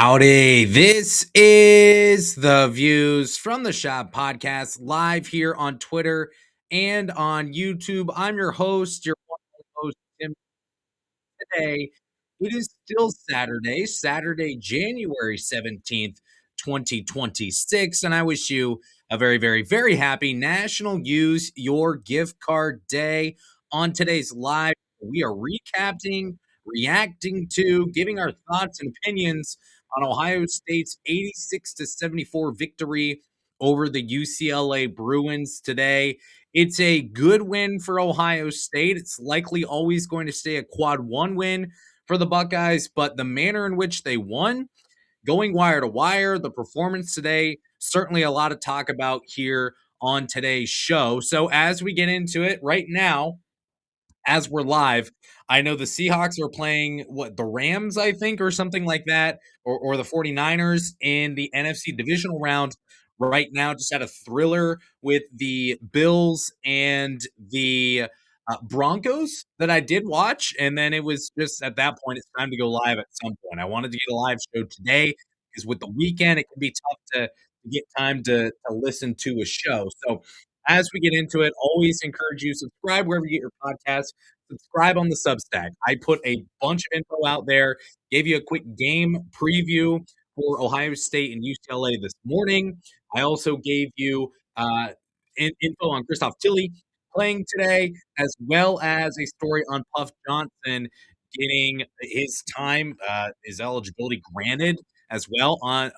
Howdy. This is the Views from the Shop podcast live here on Twitter and on YouTube. I'm your host, your one host, Tim. Today, it is still Saturday, January 17th, 2026, and I wish you a very, very, very happy National Use Your Gift Card Day. On today's live, we are recapping, reacting to, giving our thoughts and opinions on Ohio State's 86-74 victory over the UCLA Bruins today. It's a good win for Ohio State. It's likely always going to stay a quad one win for the Buckeyes, but the manner in which they won, going wire to wire, the performance today, certainly a lot to talk about here on today's show. So as we get into it right now, as we're live, I know the Seahawks are playing the Rams, I think, or something like that, or the 49ers in the NFC divisional round right now. Just had a thriller with the Bills and the Broncos that I did watch. And then it was just at that point, it's time to go live at some point. I wanted to get a live show today because with the weekend, it can be tough to get time to listen to a show. So as we get into it, always encourage you subscribe wherever you get your podcasts. Subscribe on the Substack. I put a bunch of info out there. Gave you a quick game preview for Ohio State and UCLA this morning. I also gave you info on Christoph Tilley playing today, as well as a story on Puff Johnson getting his eligibility granted as well on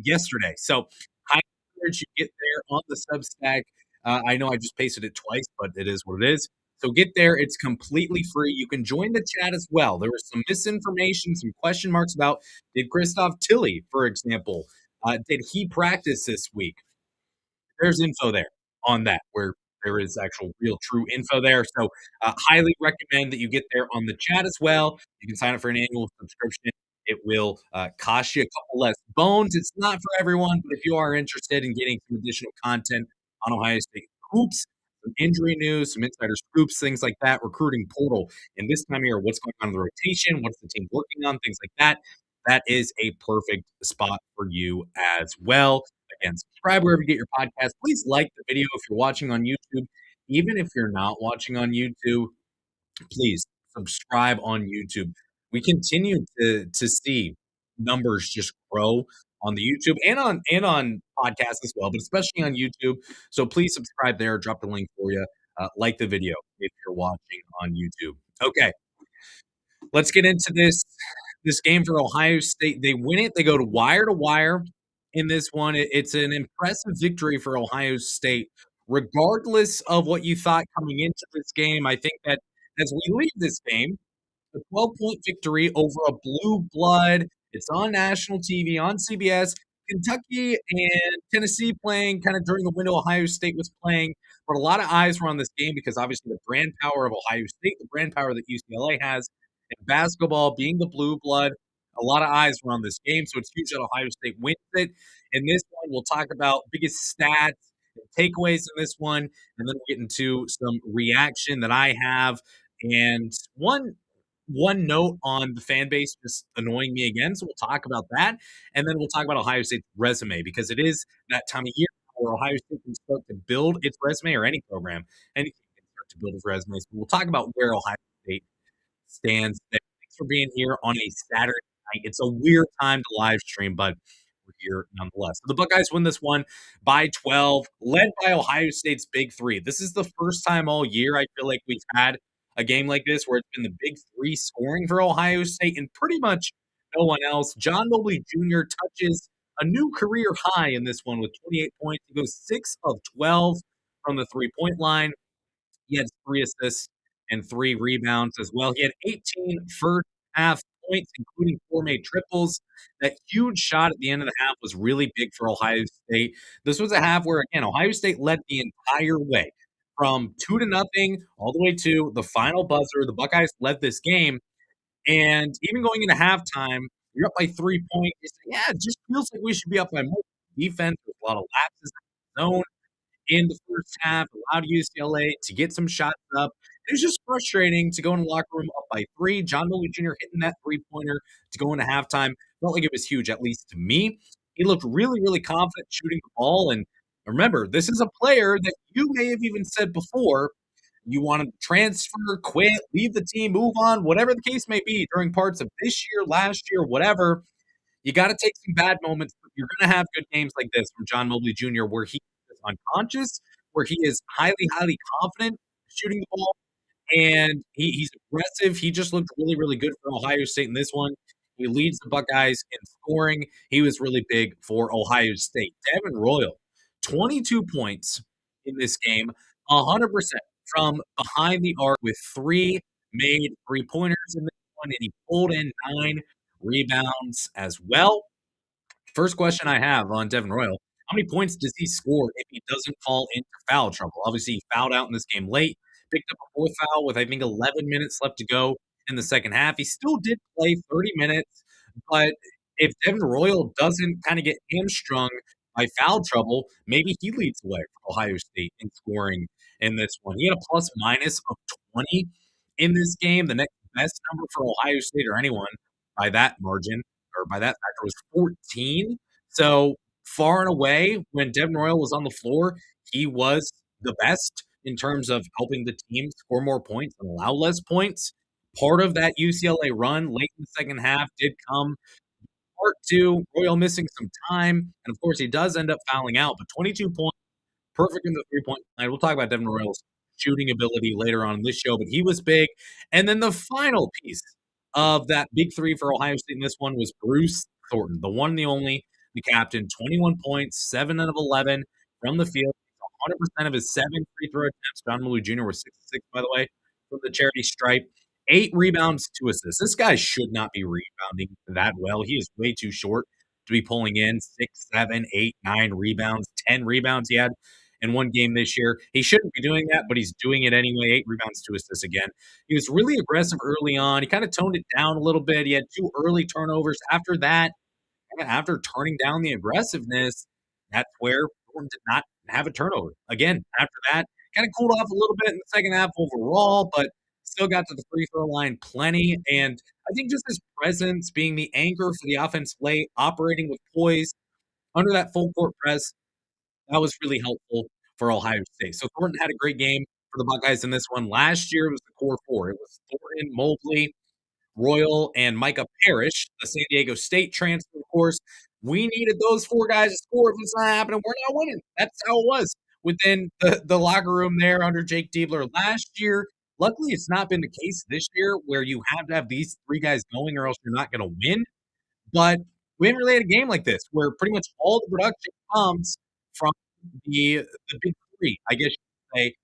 yesterday. So I encourage you to get there on the Substack. I know I just pasted it twice, but it is what it is. So get there. It's completely free. You can join the chat as well. There was some misinformation, some question marks about did Christoph Tilley, for example, did he practice this week? There's info there on that where there is actual real true info there. So highly recommend that you get there on the chat as well. You can sign up for an annual subscription. It will cost you a couple less bones. It's not for everyone, but if you are interested in getting some additional content on Ohio State hoops, some injury news, some insider scoops, things like that, recruiting portal, and this time of year, what's going on in the rotation, what's the team working on, things like that, that is a perfect spot for you as well. Again, subscribe wherever you get your podcast. Please like the video if you're watching on YouTube. Even if you're not watching on YouTube, please subscribe on YouTube. We continue to see numbers just grow on the YouTube and on podcasts as well, but especially on YouTube. So please subscribe there. Drop the link for you. Like the video if you're watching on YouTube. Okay, let's get into this game for Ohio State. They win it. They go to wire in this one. It's an impressive victory for Ohio State, regardless of what you thought coming into this game. I think that as we leave this game, a 12-point victory over a blue blood. It's on national TV on CBS. Kentucky and Tennessee playing kind of during the window Ohio State was playing, but a lot of eyes were on this game because obviously the brand power of Ohio State, the brand power that UCLA has, and basketball being the blue blood, a lot of eyes were on this game, so it's huge that Ohio State wins it. In this one, we'll talk about biggest stats, takeaways in this one, and then we'll get into some reaction that I have. And one note on the fan base just annoying me again. So we'll talk about that. And then we'll talk about Ohio State's resume because it is that time of year where Ohio State can start to build its resume or any program. Anything can start to build its resume. So we'll talk about where Ohio State stands there. Thanks for being here on a Saturday night. It's a weird time to live stream, but we're here nonetheless. So the Buckeyes win this one by 12, led by Ohio State's big three. This is the first time all year I feel like we've had a game like this where it's been the big three scoring for Ohio State and pretty much no one else. John Mobley Jr. touches a new career high in this one with 28 points. He goes 6 of 12 from the three-point line. He had 3 assists and 3 rebounds as well. He had 18 first half points, including 4 made triples. That huge shot at the end of the half was really big for Ohio State. This was a half where, again, Ohio State led the entire way from 2-0 all the way to the final buzzer. The Buckeyes led this game. And even going into halftime, you're up by 3 points. It's, yeah, it just feels like we should be up by more. Defense, there's a lot of lapses in the zone in the first half, allowed UCLA to get some shots up. It was just frustrating to go in the locker room up by 3. John Mobley Jr. hitting that three-pointer to go into halftime. felt like it was huge, at least to me. He looked really, really confident shooting the ball. And remember, this is a player that you may have even said before you want to transfer, quit, leave the team, move on, whatever the case may be during parts of this year, last year, whatever. You got to take some bad moments, but you're going to have good games like this from John Mobley Jr., where he is unconscious, where he is highly, highly confident shooting the ball, and he's aggressive. He just looked really, really good for Ohio State in this one. He leads the Buckeyes in scoring. He was really big for Ohio State. Devin Royal, 22 points in this game, 100% from behind the arc with three made three-pointers in this one, and he pulled in 9 rebounds as well. First question I have on Devin Royal, how many points does he score if he doesn't fall into foul trouble? Obviously, he fouled out in this game late, picked up a fourth foul with, I think, 11 minutes left to go in the second half. He still did play 30 minutes, but if Devin Royal doesn't kind of get hamstrung by foul trouble, maybe he leads the way for Ohio State in scoring in this one. He had a plus minus of 20 in this game. The next best number for Ohio State or anyone by that margin or by that factor was 14. So far and away, when Devin Royal was on the floor, he was the best in terms of helping the team score more points and allow less points. Part of that UCLA run late in the second half did come part two, Royal missing some time, and of course he does end up fouling out, but 22 points perfect in the three-point line. We'll talk about Devin Royal's shooting ability later on in this show, but he was big. And then the final piece of that big three for Ohio State in this one was Bruce Thornton, the one and the only, the captain, 21 points, 7 out of 11 from the field. 100% of his 7 free throw attempts. John Malou Jr. was 6 by the way, from the charity stripe. 8 rebounds, 2 assists. This guy should not be rebounding that well. He is way too short to be pulling in 6, 7, 8, 9 rebounds, 10 rebounds he had in one game this year. He shouldn't be doing that, but he's doing it anyway. 8 rebounds, 2 assists again. He was really aggressive early on. He kind of toned it down a little bit. He had 2 early turnovers. After that, after turning down the aggressiveness, that's where Thornton did not have a turnover. Again, after that, kind of cooled off a little bit in the second half overall, but still got to the free throw line plenty. And I think just his presence, being the anchor for the offense late, operating with poise under that full court press, that was really helpful for Ohio State. So Thornton had a great game for the Buckeyes in this one. Last year, it was the core four. It was Thornton, Mobley, Royal, and Micah Parrish, the San Diego State transfer, of course. We needed those 4 guys to score. If it's not happening, we're not winning. That's how it was within the locker room there under Jake Diebler last year. Luckily, it's not been the case this year where you have to have these 3 guys going or else you're not going to win. But we haven't really had a game like this where pretty much all the production comes from the big three, I guess you could say.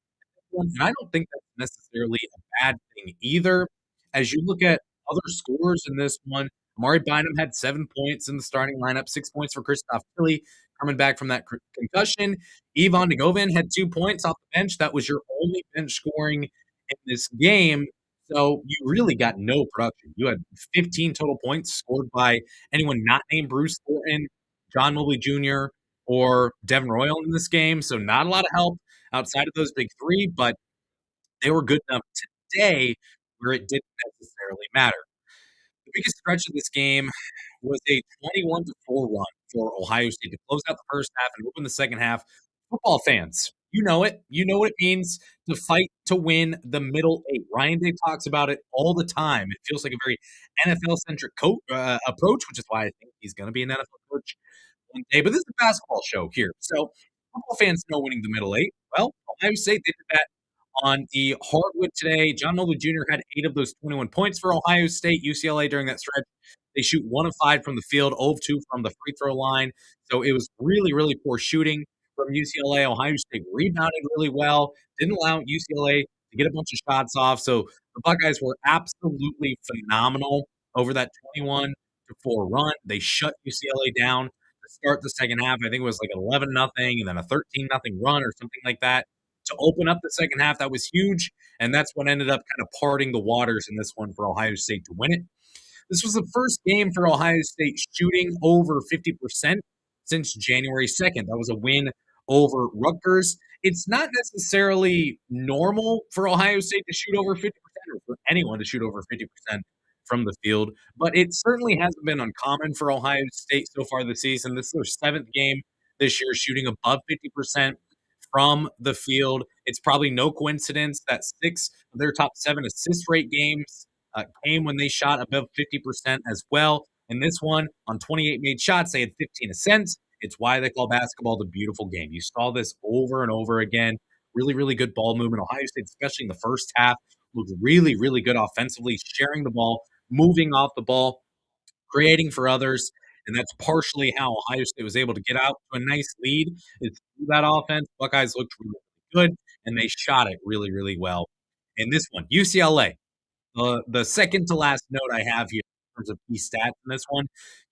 And I don't think that's necessarily a bad thing either. As you look at other scores in this one, Amari Bynum had 7 points in the starting lineup, 6 points for Christoph Tilly coming back from that concussion. Ivan Nagovin had 2 points off the bench. That was your only bench scoring in this game. So you really got no production. You had 15 total points scored by anyone not named Bruce Thornton, John Mobley Jr., or Devin Royal in this game. So not a lot of help outside of those big three, but they were good enough today where it didn't necessarily matter. The biggest stretch of this game was a 21-4 run for Ohio State to close out the first half and open the second half. Football fans, you know it. You know what it means to fight to win the middle eight. Ryan Day talks about it all the time. It feels like a very NFL-centric approach, which is why I think he's going to be an NFL coach one day. But this is a basketball show here. So football fans know winning the middle eight. Well, Ohio State, they did that on the hardwood today. John Mobley Jr. had 8 of those 21 points for Ohio State. UCLA during that stretch, they shoot 1 of 5 from the field, 0 of 2 from the free throw line. So it was really, really poor shooting from UCLA. Ohio State rebounded really well, didn't allow UCLA to get a bunch of shots off. So the Buckeyes were absolutely phenomenal over that 21-4 run. They shut UCLA down to start the second half. I think it was like 11 nothing, and then a 13 nothing run or something like that to open up the second half. That was huge, and that's what ended up kind of parting the waters in this one for Ohio State to win it. This was the first game for Ohio State shooting over 50% since January 2nd. That was a win over Rutgers. It's not necessarily normal for Ohio State to shoot over 50% or for anyone to shoot over 50% from the field, but it certainly hasn't been uncommon for Ohio State so far this season. This is their 7th game this year, shooting above 50% from the field. It's probably no coincidence that 6 of their top 7 assist rate games came when they shot above 50% as well. In this one, on 28 made shots, they had 15 assists. It's why they call basketball the beautiful game. You saw this over and over again. Really, really good ball movement. Ohio State, especially in the first half, looked really, really good offensively, sharing the ball, moving off the ball, creating for others. And that's partially how Ohio State was able to get out to a nice lead. Is through that offense. Buckeyes looked really, really good, and they shot it really, really well. In this one, UCLA, the second to last note I have here in terms of key stats in this one,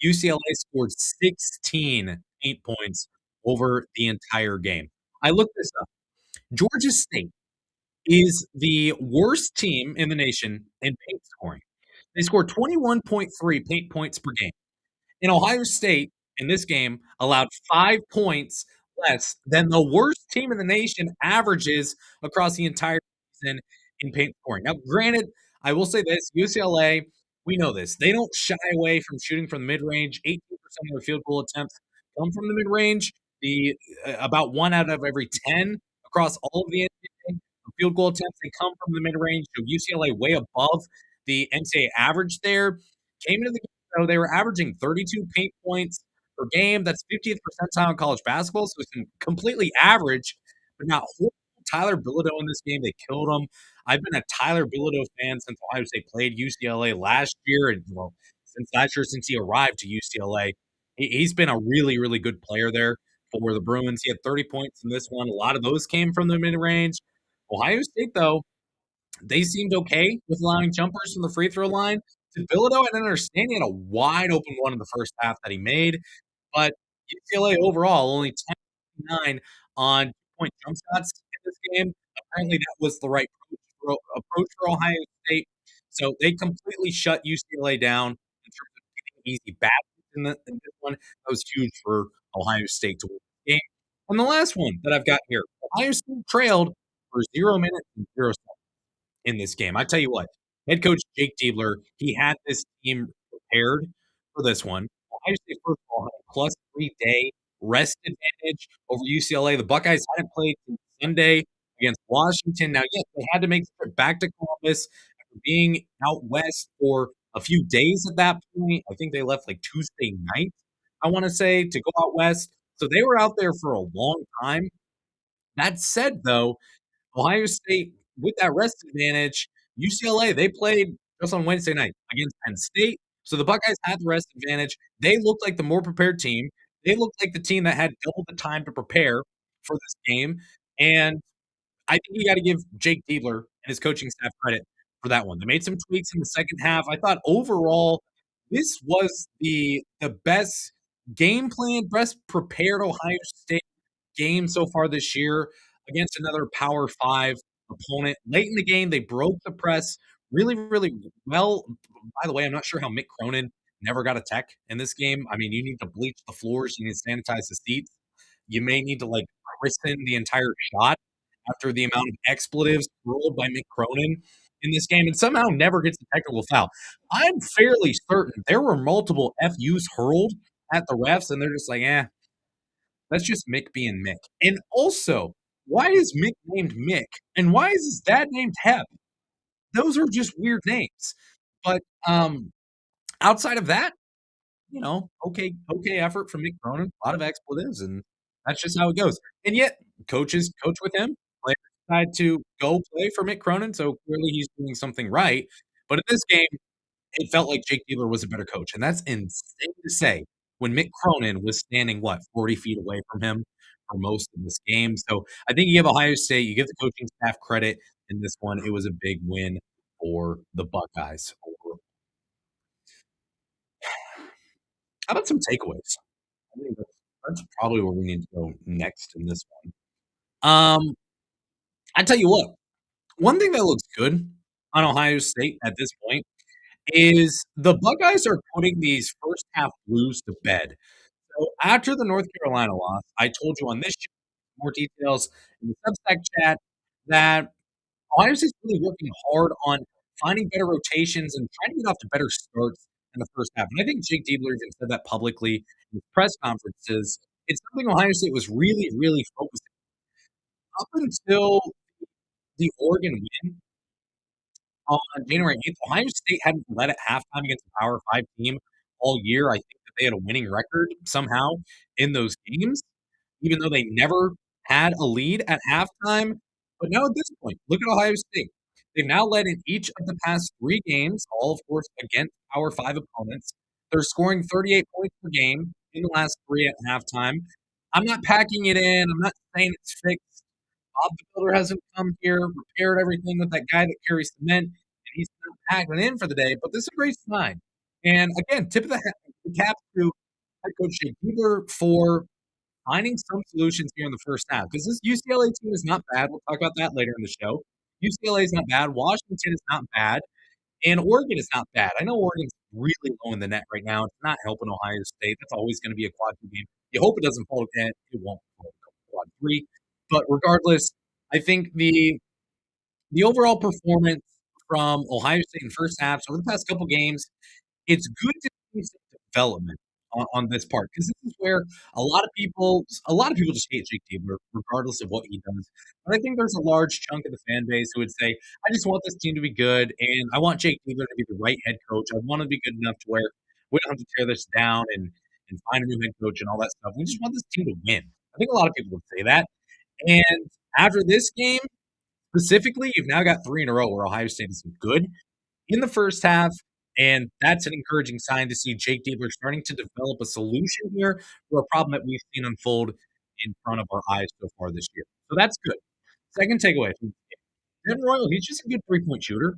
UCLA scored 16 paint points over the entire game. I looked this up. Georgia State is the worst team in the nation in paint scoring. They scored 21.3 paint points per game. And Ohio State in this game allowed 5 points less than the worst team in the nation averages across the entire season in paint scoring. Now, granted, I will say this, UCLA, we know this. They don't shy away from shooting from the mid-range. 18% of their field goal attempts come from the mid-range. The about 1 out of every 10 across all of the NBA field goal attempts, they come from the mid-range. So UCLA way above the NCAA average there. Came into the game so they were averaging 32 paint points per game. That's 50th percentile in college basketball, so it's completely average, but not horrible. Tyler Bilodeau in this game, they killed him. I've been a Tyler Bilodeau fan since Ohio State played UCLA last year, and well, since last year, since he arrived to UCLA, he's been a really, really good player there for the Bruins. He had 30 points in this one. A lot of those came from the mid range. Ohio State, though, they seemed okay with allowing jumpers from the free throw line. To Bilodeau, I didn't understand. He had a wide open one in the first half that he made, but UCLA overall only 10-9 on 2-point jump shots in this game. Apparently, that was the right approach for Ohio State. So they completely shut UCLA down in terms of getting easy baskets in this one. That was huge for Ohio State to win the game. And the last one that I've got here, Ohio State trailed for 0 minutes and 0 seconds in this game. I tell you what, head coach Jake Diebler, he had this team prepared for this one. Ohio State, first of all, had a plus 3 day rest advantage over UCLA. The Buckeyes hadn't played since Sunday against Washington. Now, yes, they had to make the trip back to Columbus after being out west for a few days at that point. I think they left like Tuesday night, I want to say, to go out west. So they were out there for a long time. That said, though, Ohio State, with that rest advantage, UCLA, they played just on Wednesday night against Penn State. So the Buckeyes had the rest advantage. They looked like the more prepared team. They looked like the team that had double the time to prepare for this game. And I think you got to give Jake Diebler and his coaching staff credit for that one. They made some tweaks in the second half. I thought overall, this was the best game plan, best prepared Ohio State game so far this year against another Power 5 opponent. Late in the game, they broke the press really, really well. By the way, I'm not sure how Mick Cronin never got a tech in this game. I mean, you need to bleach the floors, you need to sanitize the seats. You may need to, like, christen the entire shot after the amount of expletives hurled by Mick Cronin in this game, and somehow never gets a technical foul. I'm fairly certain there were multiple FUs hurled at the refs, and they're just like, that's just Mick being Mick. And also, why is Mick named Mick? And why is his dad named Heb? Those are just weird names. But outside of that, okay effort from Mick Cronin, a lot of expletives, and that's just how it goes. And yet, coaches coach with him. Players decide to go play for Mick Cronin, so clearly he's doing something right. But in this game, it felt like Jake Diebler was a better coach, and that's insane to say when Mick Cronin was standing, what, 40 feet away from him for most of this game. So I think you give Ohio State, you give the coaching staff credit in this one. It was a big win for the Buckeyes. How about some takeaways? I think that's probably where we need to go next in this one. I tell you what, one thing that looks good on Ohio State at this point is the Buckeyes are putting these first half blues to bed. So after the North Carolina loss, I told you on this show more details in the Substack chat that Ohio State's really working hard on finding better rotations and trying to get off to better starts in the first half. And I think Jake Diebler even said that publicly in his press conferences. It's something Ohio State was really, really focusing up until the Oregon win on January 8th. Ohio State hadn't led at halftime against a Power 5 team all year. I think that they had a winning record somehow in those games, even though they never had a lead at halftime. But now at this point, look at Ohio State. They've now led in each of the past three games, all of course against Power 5 opponents. They're scoring 38 points per game in the last three at halftime. I'm not packing it in. I'm not saying it's fixed. Bob the Builder hasn't come here, repaired everything with that guy that carries cement, and he's not packing it in for the day. But this is a great sign. And again, tip of the cap to head coach Jake Diebler for finding some solutions here in the first half because this UCLA team is not bad. We'll talk about that later in the show. UCLA is not bad. Washington is not bad. And Oregon is not bad. I know Oregon's really low in the net right now. It's not helping Ohio State. That's always going to be a quad two game. You hope it doesn't fall to 10. It won't fall to quad three. But regardless, I think the overall performance from Ohio State in first halves over the past couple games it's good to see some development on this part because this is where a lot of people just hate Jake Diebler regardless of what he does. But I think there's a large chunk of the fan base who would say, I just want this team to be good and I want Jake Diebler to be the right head coach. I want to be good enough to where we don't have to tear this down and find a new head coach and all that stuff. We just want this team to win. I think a lot of people would say that. And after this game, specifically, you've now got three in a row where Ohio State is good in the first half. And that's an encouraging sign to see Jake Diebler starting to develop a solution here for a problem that we've seen unfold in front of our eyes so far this year. So that's good. Second takeaway from this game. Devin Royal, he's just a good three-point shooter.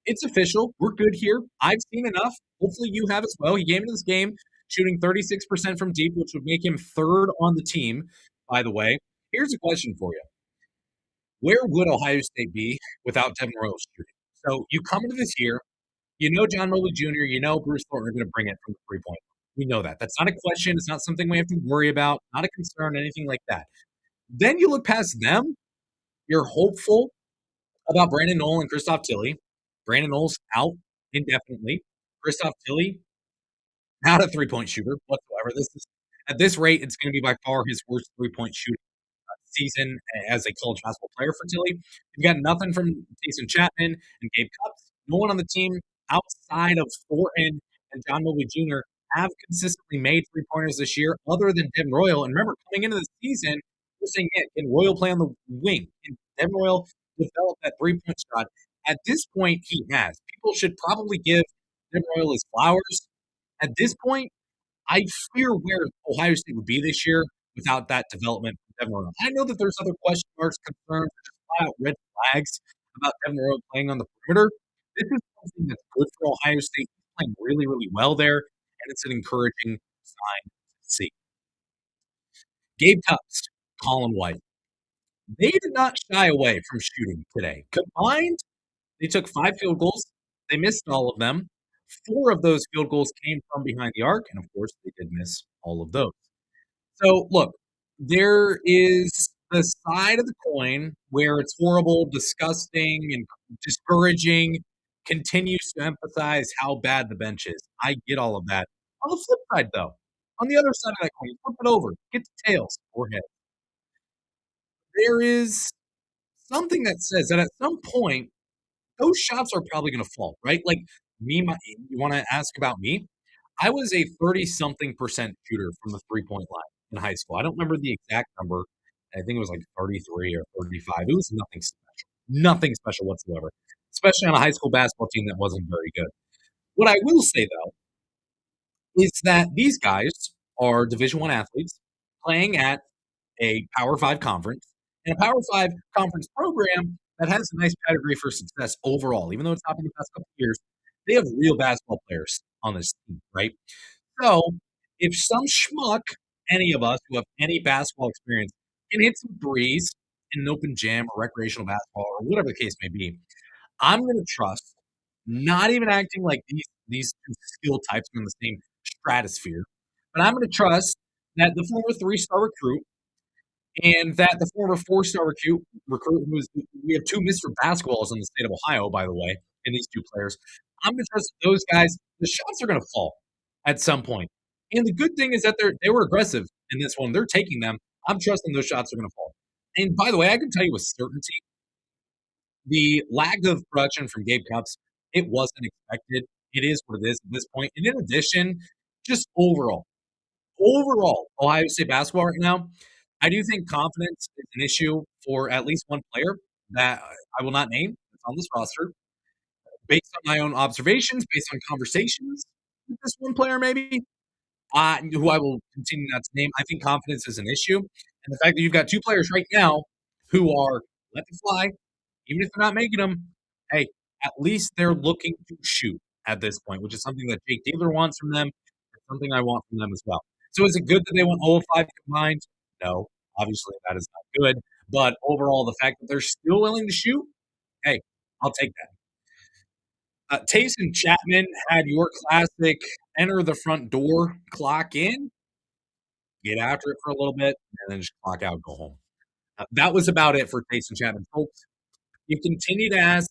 It's official. We're good here. I've seen enough. Hopefully you have as well. He came into this game shooting 36% from deep, which would make him third on the team, by the way. Here's a question for you. Where would Ohio State be without Devin Royal's shooting? So you come into this year, you know John Mobley Jr., you know Bruce Thornton are going to bring it from the three-point line. We know that. That's not a question. It's not something we have to worry about, not a concern, anything like that. Then you look past them. You're hopeful about Brandon Knoll and Christoph Tilley. Brandon Knoll's out indefinitely. Christoph Tilley, not a three-point shooter whatsoever. At this rate, it's going to be by far his worst three-point shooting season as a college basketball player for Tilly. You've got nothing from Jason Chapman and Gabe Cupps. No one on the team outside of Thornton and John Mobley Jr. have consistently made three-pointers this year other than Devin Royal. And remember, coming into the season, we're saying, yeah, can Royal play on the wing? Can Devin Royal develop that three-point shot? At this point, he has. People should probably give Devin Royal his flowers. At this point, I fear where Ohio State would be this year without that development from Devin Royal. I know that there's other question marks, concerns, just flat out red flags about Devin Royal playing on the perimeter. This is something that's good for Ohio State. He's playing really, really well there, and it's an encouraging sign to see. Gabe Cupps, Colin White. They did not shy away from shooting today. Combined, they took 5 field goals. They missed all of them. 4 of those field goals came from behind the arc, and of course, they did miss all of those. So, look, there is the side of the coin where it's horrible, disgusting, and discouraging, continues to emphasize how bad the bench is. I get all of that. On the flip side, though, on the other side of that coin, flip it over, get the tails or head. There is something that says that at some point, those shots are probably going to fall, right? Like you want to ask about me? I was a 30-something% shooter from the three-point line in high school. I don't remember the exact number. I think it was like 33 or 35. It was nothing special whatsoever, especially on a high school basketball team that wasn't very good. What I will say, though, is that these guys are Division I athletes playing at a Power 5 conference and a Power 5 conference program that has a nice pedigree for success overall. Even though it's happened the past couple of years, they have real basketball players on this team, right? So if some schmuck, any of us who have any basketball experience, can hit some threes in an open gym or recreational basketball or whatever the case may be, I'm going to trust, not even acting like these two skill types are in the same stratosphere, but I'm going to trust that the former 3-star recruit and that the former 4-star recruit who is we have 2 Mr. Basketballs in the state of Ohio, by the way, in these two players. I'm gonna trust those guys. The shots are gonna fall at some point. And the good thing is that they were aggressive in this one. They're taking them. I'm trusting those shots are gonna fall. And by the way, I can tell you with certainty, the lack of production from Gabe Cupps, it wasn't expected. It is what it is at this point. And in addition, just overall, Ohio State basketball right now, I do think confidence is an issue for at least one player that I will not name that's on this roster. Based on my own observations, based on conversations with this one player, maybe, who I will continue not to name, I think confidence is an issue. And the fact that you've got two players right now who are let them fly, even if they're not making them, hey, at least they're looking to shoot at this point, which is something that Jake Diebler wants from them. It's something I want from them as well. So is it good that they went 0-5 combined? No, obviously that is not good. But overall, the fact that they're still willing to shoot, hey, I'll take that. Taysom Chapman had your classic enter the front door, clock in, get after it for a little bit, and then just clock out, go home. That was about it for Taysom Chapman, folks. You continue to ask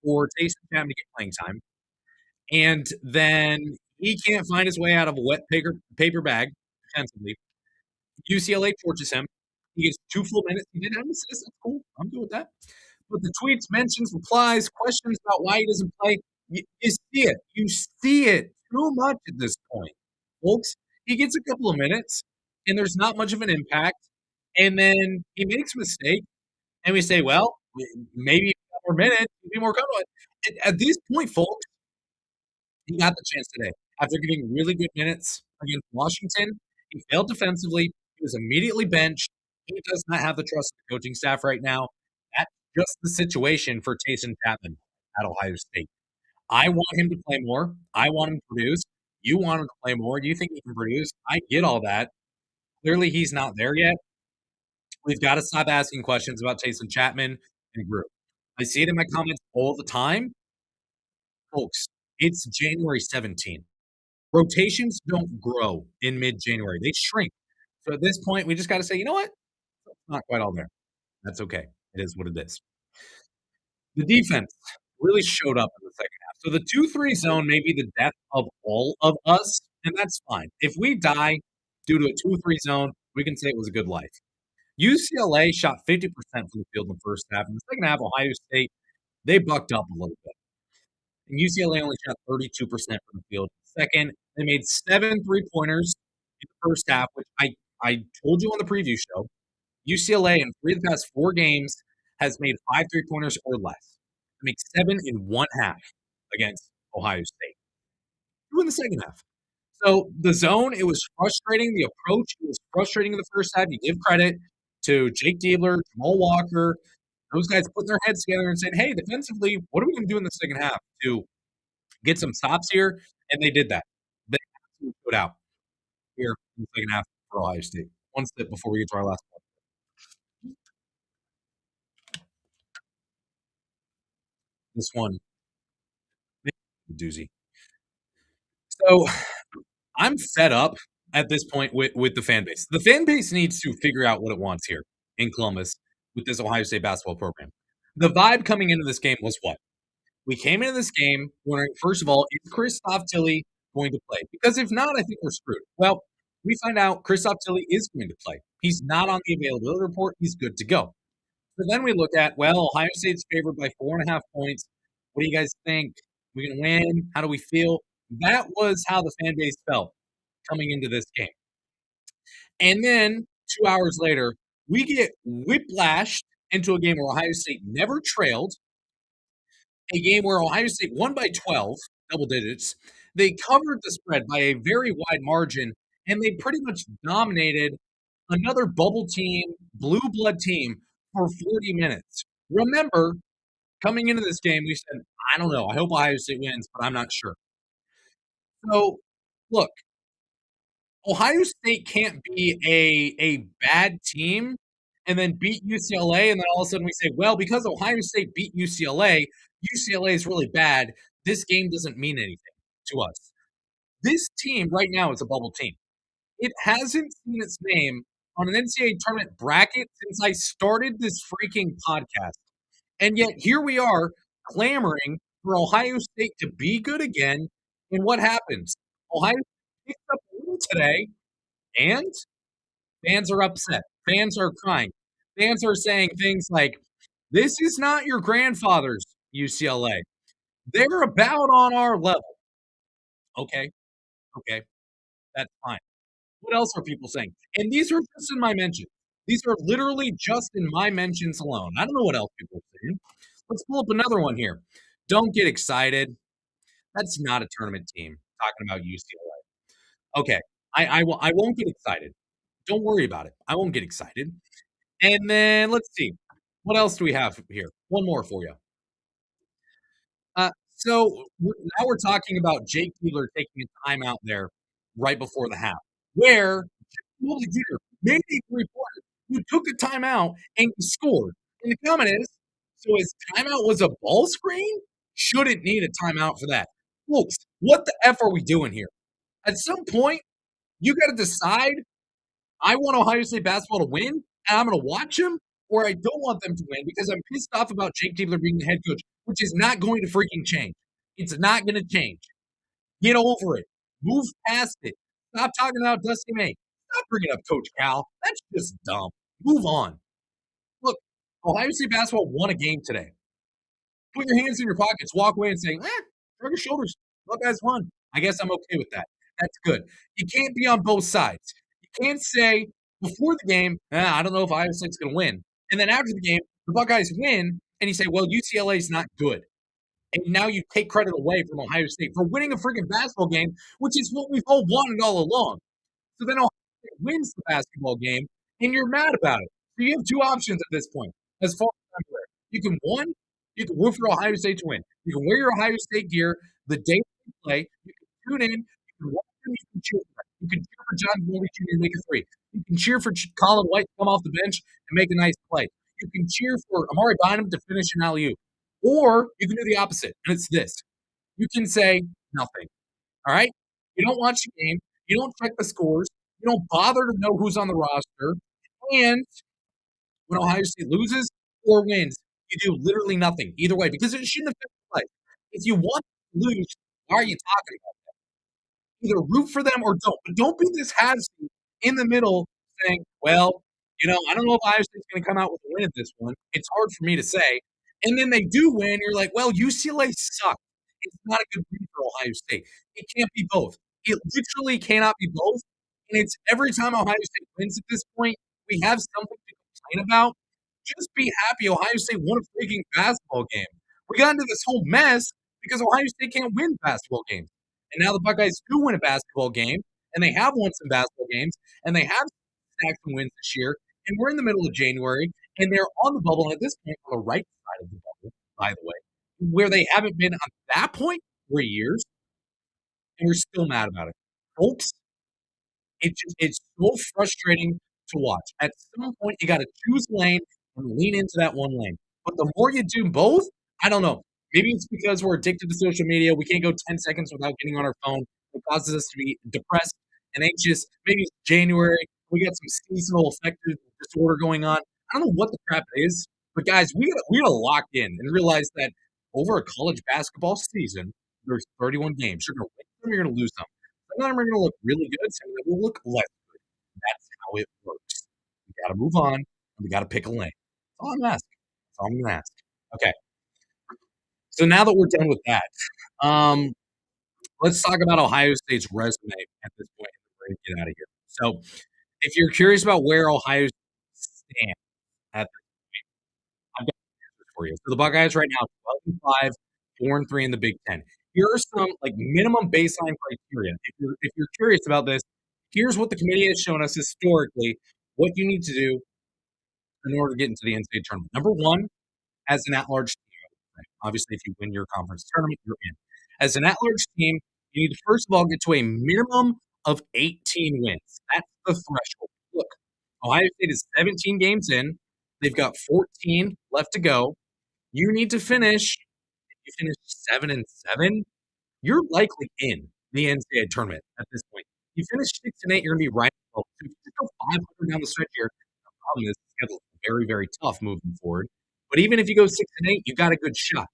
for Taysom Chapman to get playing time, and then he can't find his way out of a wet paper bag defensively. UCLA torches him. He gets 2 full minutes. He did have an assist. That's cool. I'm good with that. But the tweets, mentions, replies, questions about why he doesn't play, you see it. You see it too much at this point, folks. He gets a couple of minutes, and there's not much of an impact. And then he makes a mistake, and we say, well, maybe a couple more minutes, he'd be more comfortable. At this point, folks, he got the chance today. After getting really good minutes against Washington, he failed defensively. He was immediately benched. He does not have the trust of the coaching staff right now. That's just the situation for Taysom Chapman at Ohio State. I want him to play more. I want him to produce. You want him to play more. You think he can produce. I get all that. Clearly, he's not there yet. We've got to stop asking questions about Taysom Chapman and group. I see it in my comments all the time. Folks, it's January 17th. Rotations don't grow in mid-January. They shrink. So at this point, we just got to say, you know what? It's not quite all there. That's okay. It is what it is. The defense really showed up in the second half. So the 2-3 zone may be the death of all of us, and that's fine. If we die due to a 2-3 zone, we can say it was a good life. UCLA shot 50% from the field in the first half. In the second half, Ohio State, they bucked up a little bit. And UCLA only shot 32% from the field. Second, they made 7 3-pointers in the first half, which I told you on the preview show. UCLA in 3 of the past 4 games has made 5 3-pointers or less. They make 7 in one half against Ohio State. 2 in the second half. So the zone, it was frustrating. The approach, it was frustrating in the first half. You give credit to Jake Diebler, Jamal Walker, those guys putting their heads together and saying, hey, defensively, what are we going to do in the second half to get some stops here? And they did that. They absolutely put out here in the second half for Ohio State. One step before we get to our last one. This one, doozy. So I'm fed up at this point with the fan base. The fan base needs to figure out what it wants here in Columbus with this Ohio State basketball program. The vibe coming into this game was what? We came into this game wondering, first of all, is Christoph Tilly going to play? Because if not, I think we're screwed. Well, we find out Christoph Tilly is going to play. He's not on the availability report. He's good to go. So then we look at, well, Ohio State's favored by 4.5 points. What do you guys think? We going to win? How do we feel? That was how the fan base felt coming into this game. And then 2 hours later, we get whiplashed into a game where Ohio State never trailed, a game where Ohio State won by 12, double digits. They covered the spread by a very wide margin, and they pretty much dominated another bubble team, blue blood team for 40 minutes. Remember, coming into this game, we said, I don't know. I hope Ohio State wins, but I'm not sure. So, look, Ohio State can't be a bad team and then beat UCLA, and then all of a sudden we say, well, because Ohio State beat UCLA, UCLA is really bad. This game doesn't mean anything to us. This team right now is a bubble team. It hasn't seen its name on an NCAA tournament bracket since I started this freaking podcast. And yet here we are clamoring for Ohio State to be good again. And what happens? Ohio State picks up a win today, and fans are upset. Fans are crying. Fans are saying things like, "This is not your grandfather's UCLA. They're about on our level." Okay, okay, that's fine. What else are people saying? And these are just in my mentions. These are literally just in my mentions alone. I don't know what else people are saying. Let's pull up another one here. Don't get excited. That's not a tournament team. Talking about UCLA. Okay, I won't get excited. Don't worry about it. I won't get excited. And then let's see. What else do we have here? One more for you. Now we're talking about Jake Diebler taking a timeout there right before the half, where Jake Diebler made a reporter who took a timeout and scored. And the comment is, so his timeout was a ball screen? Shouldn't need a timeout for that. Folks, what the F are we doing here? At some point, you got to decide I want Ohio State basketball to win, and I'm going to watch them, or I don't want them to win because I'm pissed off about Jake Diebler being the head coach, which is not going to freaking change. It's not going to change. Get over it. Move past it. Stop talking about Dusty May. Stop bringing up Coach Cal. That's just dumb. Move on. Look, Ohio State basketball won a game today. Put your hands in your pockets, walk away and say, shrug your shoulders. Buckeyes won. I guess I'm okay with that. That's good. You can't be on both sides. You can't say before the game, I don't know if Ohio State's going to win. And then after the game, the Buckeyes win, and you say, well, UCLA is not good. And now you take credit away from Ohio State for winning a freaking basketball game, which is what we've all wanted all along. So then Ohio State wins the basketball game, and you're mad about it. So you have two options at this point, as far as I'm aware. You can root for Ohio State to win. You can wear your Ohio State gear the day they play. You can tune in. You can watch them. You can cheer for them. You can cheer for John Goldie Jr. to make a three. You can cheer for Colin White to come off the bench and make a nice play. You can cheer for Amari Bynum to finish an alley-oop. Or you can do the opposite, and it's this. You can say nothing. All right? You don't watch the game. You don't check the scores. You don't bother to know who's on the roster. And when Ohio State loses or wins, you do literally nothing either way because it shouldn't affect your life. If you want to lose, why are you talking about it? Either root for them or don't. But don't be this has in the middle saying, well, I don't know if Ohio State's going to come out with a win at this one. It's hard for me to say. And then they do win. You're like, well, UCLA sucks. It's not a good win for Ohio State. It can't be both. It literally cannot be both. And it's every time Ohio State wins at this point, we have something to complain about. Just be happy Ohio State won a freaking basketball game. We got into this whole mess because Ohio State can't win basketball games. And now the Buckeyes do win a basketball game, and they have won some basketball games, and they have stacked some wins this year. And we're in the middle of January, and they're on the bubble. And at this point, on the right side of the bubble, by the way, where they haven't been on that point for years, and we're still mad about it. Folks, it's so frustrating to watch. At some point, you got to choose a lane and lean into that one lane. But the more you do both, I don't know. Maybe it's because we're addicted to social media. We can't go 10 seconds without getting on our phone. It causes us to be depressed and anxious. Maybe it's January. We got some seasonal affective disorder going on. I don't know what the crap it is, but guys, we gotta lock in and realize that over a college basketball season, there's 31 games. You're gonna win some, you're gonna lose some. Some of them are gonna look really good, some of them will look less good. That's how it works. We gotta move on and we gotta pick a lane. That's all I'm asking. That's all I'm gonna ask. Okay. So now that we're done with that, um, let's talk about Ohio State's resume at this point. We're gonna get out of here. So, if you're curious about where Ohio State stands at I've got answers for you. So the Buckeyes right now, 12-5, 4-3 in the Big Ten. Here are some like minimum baseline criteria. If you're curious about this, here's what the committee has shown us historically what you need to do in order to get into the NCAA tournament. Number one, as an at-large team. Obviously, if you win your conference tournament, you're in. As an at-large team, you need to first of all get to a minimum of 18 wins. That's the threshold. Look, Ohio State is 17 games in. They've got 14 left to go. You need to finish. If you finish 7-7, you're likely in the NCAA tournament at this point. You finish 6-8, you're going to be right. So if you just go 500 down the stretch here, the problem is the schedule is very, very tough moving forward. But even if you go 6-8, you got a good shot.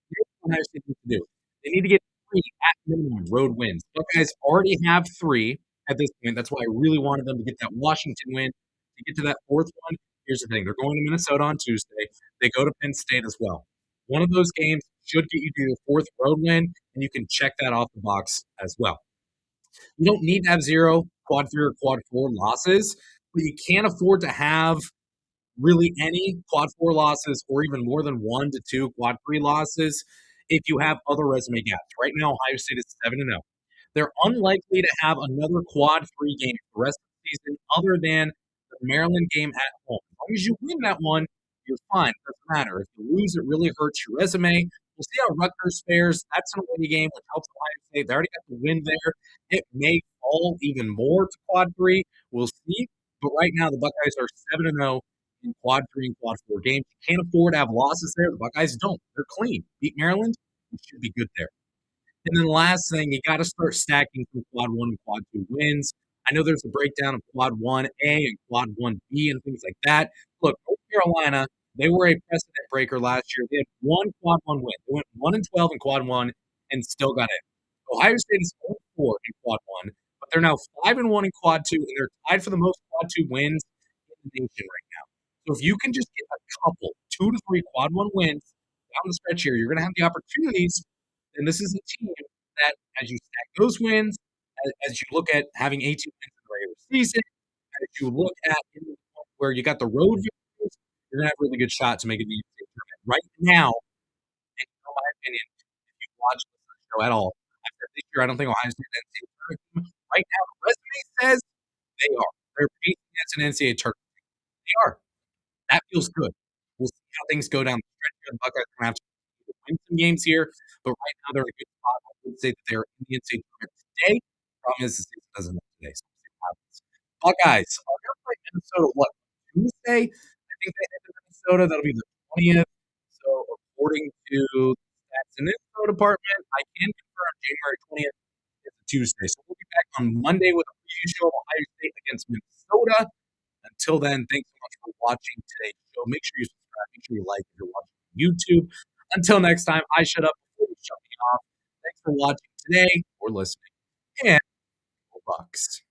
Here's what Ohio State needs to do. They need to get 3 at minimum road wins. Buckeyes already have 3 at this point. That's why I really wanted them to get that Washington win to get to that 4th one. Here's the thing: they're going to Minnesota on Tuesday. They go to Penn State as well. One of those games should get you to your 4th road win, and you can check that off the box as well. You don't need to have 0 quad 3 or quad 4 losses, but you can't afford to have really any quad 4 losses or even more than 1 to 2 quad 3 losses if you have other resume gaps. Right now, Ohio State is 7-0. They're unlikely to have another quad 3 game for the rest of the season other than the Maryland game at home. As long as you win that one, you're fine. It doesn't matter. If you lose, it really hurts your resume. We'll see how Rutgers fares. That's an away game, which helps Ohio State. They already got the win there. It may fall even more to quad 3. We'll see. But right now, the Buckeyes are 7-0 in quad 3 and quad 4 games. You can't afford to have losses there. The Buckeyes don't. They're clean. Beat Maryland, you should be good there. And then the last thing, you got to start stacking some quad 1 and quad 2 wins. I know there's a breakdown of quad 1A and quad 1B and things like that. Look, North Carolina, they were a precedent breaker last year. They had 1 quad 1 win. They went 1-12 in quad 1 and still got in. Ohio State is 4-4 in quad 1, but they're now 5-1 in quad 2, and they're tied for the most quad 2 wins in the nation right now. So if you can just get a couple, 2 to 3 quad 1 wins down the stretch here, you're going to have the opportunities. And this is a team that, as you stack those wins, as you look at having 18 wins in the regular season, as you look at where you got the road victories, you're going to have a really good shot to make it the NCAA tournament. Right now, in my opinion, if you watch the show at all, after this year, I don't think Ohio State is an NCAA tournament team. Right now, the resume says they are. They're pacing as an NCAA tournament. They are. That feels good. We'll see how things go down the stretch here. The Buckeyes are going to have to win some games here, but right now they're in a good spot. I would say that they're in the NCAA tournament today. Problem is the season doesn't end today, so we'll see what happens. Buckeyes are going to play Minnesota what, Tuesday? I think they head to Minnesota. That'll be the 20th. So according to the stats and info department, I can confirm January 20th is a Tuesday. So we'll be back on Monday with a preview show of Ohio State against Minnesota. Until then, thanks so much for watching today's show. Make sure you subscribe. Make sure you like if you're watching on YouTube. Until next time, I shut up before you shut me off. Thanks for watching today or listening. And go Bucks.